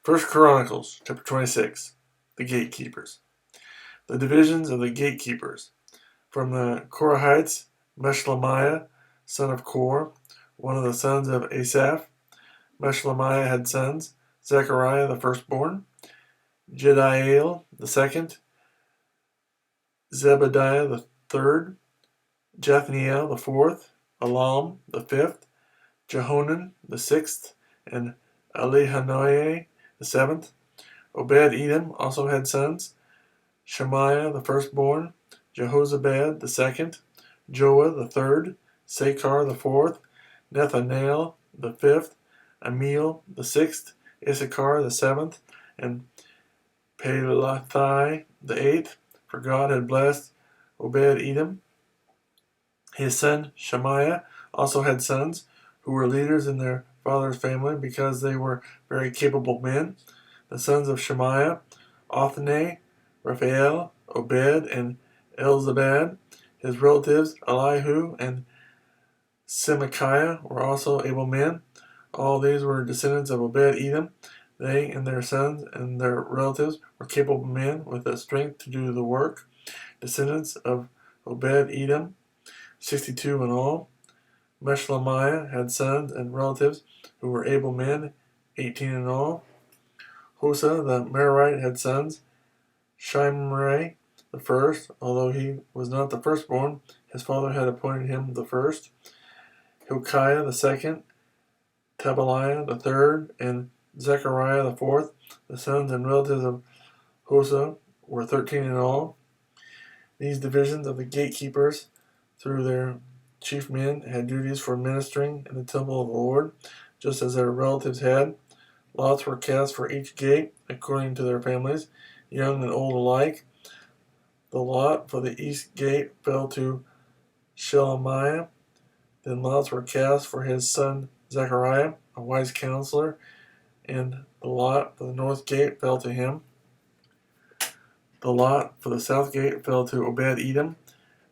First Chronicles, chapter 26, the Gatekeepers. The divisions of the Gatekeepers. From the Korahites, Meshelemiah, son of Kor, one of the sons of Asaph. Meshelemiah had sons, Zechariah the firstborn, Jediael the second, Zebadiah the third, Jathniel the fourth, Elam the fifth, Jehohanan the sixth, and Elihuenai the seventh. Obed-Edom also had sons, Shemaiah the firstborn, Jehozabad the second, Joah the third, Sakar the fourth, Nethanel the fifth, Ammiel the sixth, Issachar the seventh, and Peullethai the eighth. For God had blessed Obed-Edom. His son Shemaiah also had sons, who were leaders in their father's family because they were very capable men. The sons of Shemaiah, Othni, Rephael, Obed and Elzabad. His relatives Elihu and Semakiah were also able men. All these were descendants of Obed-Edom. They and their sons and their relatives were capable men with the strength to do the work. Descendants of Obed-Edom, 62 in all. Meshelemiah had sons and relatives who were able men, 18 in all. Hosea the Merarite had sons, Shemaiah the first, although he was not the firstborn, his father had appointed him the first. Hilkiah the second, Tabaliah the third, and Zechariah the fourth. The sons and relatives of Hosea were 13 in all. These divisions of the gatekeepers, through their chief men, had duties for ministering in the temple of the Lord, just as their relatives had. Lots were cast for each gate, according to their families, young and old alike. The lot for the east gate fell to Meshelemiah. Then lots were cast for his son Zechariah, a wise counselor, and the lot for the north gate fell to him. The lot for the south gate fell to Obed-Edom,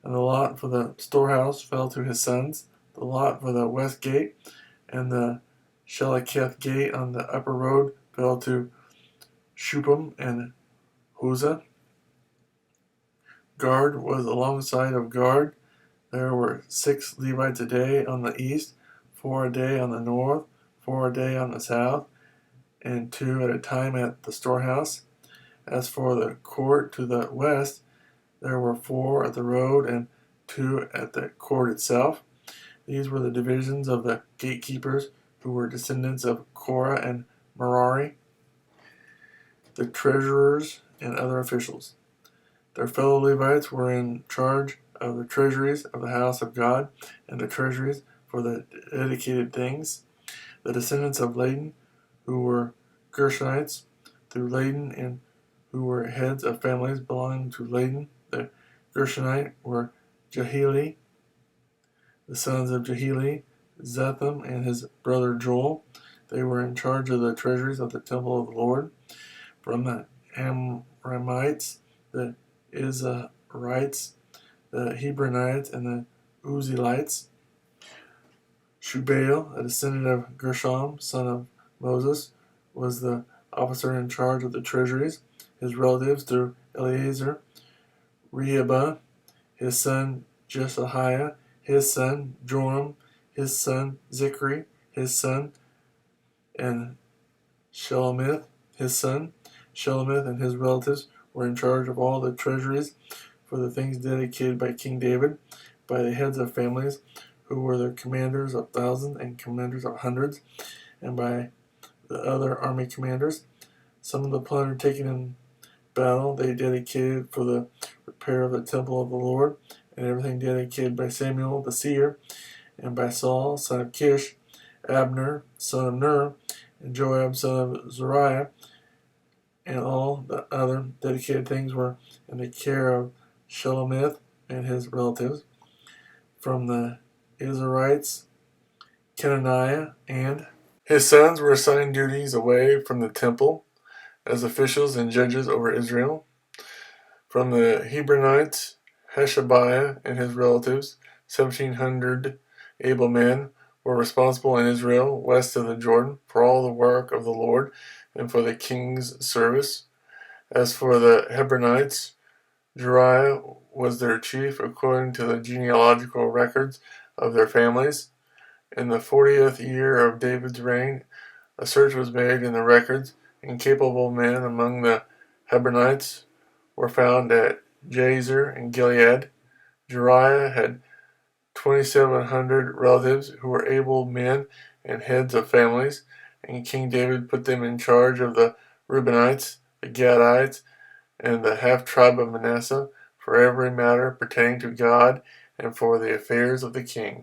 and the lot for the storehouse fell to his sons. The lot for the west gate and the Sheleketh gate on the upper road fell to Shupam and Hosea. Guard was alongside of guard. There were 6 Levites a day on the east, 4 a day on the north, 4 a day on the south, and 2 at a time at the storehouse. As for the court to the west, there were 4 at the road and 2 at the court itself. These were the divisions of the gatekeepers, who were descendants of Korah and Merari, the treasurers and other officials. Their fellow Levites were in charge of the treasuries of the house of God and the treasuries for the dedicated things. The descendants of Laden, who were Gershonites, through Laden, and who were heads of families belonging to Laden, the Gershonite, were Jeheli. The sons of Jeheli, Zetham and his brother Joel. They were in charge of the treasuries of the temple of the Lord. From the Amramites, the Izharites, the Hebronites, and the Uzzielites. Shubael, a descendant of Gershom, son of Moses, was the officer in charge of the treasuries. His relatives through Eliezer, Rehoboam, his son Josiah, his son Joram, his son Zikri, his son, and Shelomith, his son. Shelomith and his relatives were in charge of all the treasuries for the things dedicated by King David, by the heads of families, who were the commanders of thousands and commanders of hundreds, and by the other army commanders. Some of the plunder taken in battle they dedicated for the repair of the temple of the Lord, and everything dedicated by Samuel the seer, and by Saul, son of Kish, Abner, son of Ner, and Joab, son of Zeruiah, and all the other dedicated things were in the care of Shelomith and his relatives. From the Israelites, Kenaniah and his sons were assigned duties away from the temple as officials and judges over Israel. From the Hebronites, Hashabiah and his relatives, 1,700 able men, were responsible in Israel, west of the Jordan, for all the work of the Lord, and for the king's service. As for the Hebronites, Jediael was their chief according to the genealogical records of their families. In the 40th year of David's reign, a search was made in the records, and capable men among the Hebronites were found at Jazer in Gilead. Jediael had 2,700 relatives who were able men and heads of families, and King David put them in charge of the Reubenites, the Gadites, and the half-tribe of Manasseh for every matter pertaining to God and for the affairs of the king.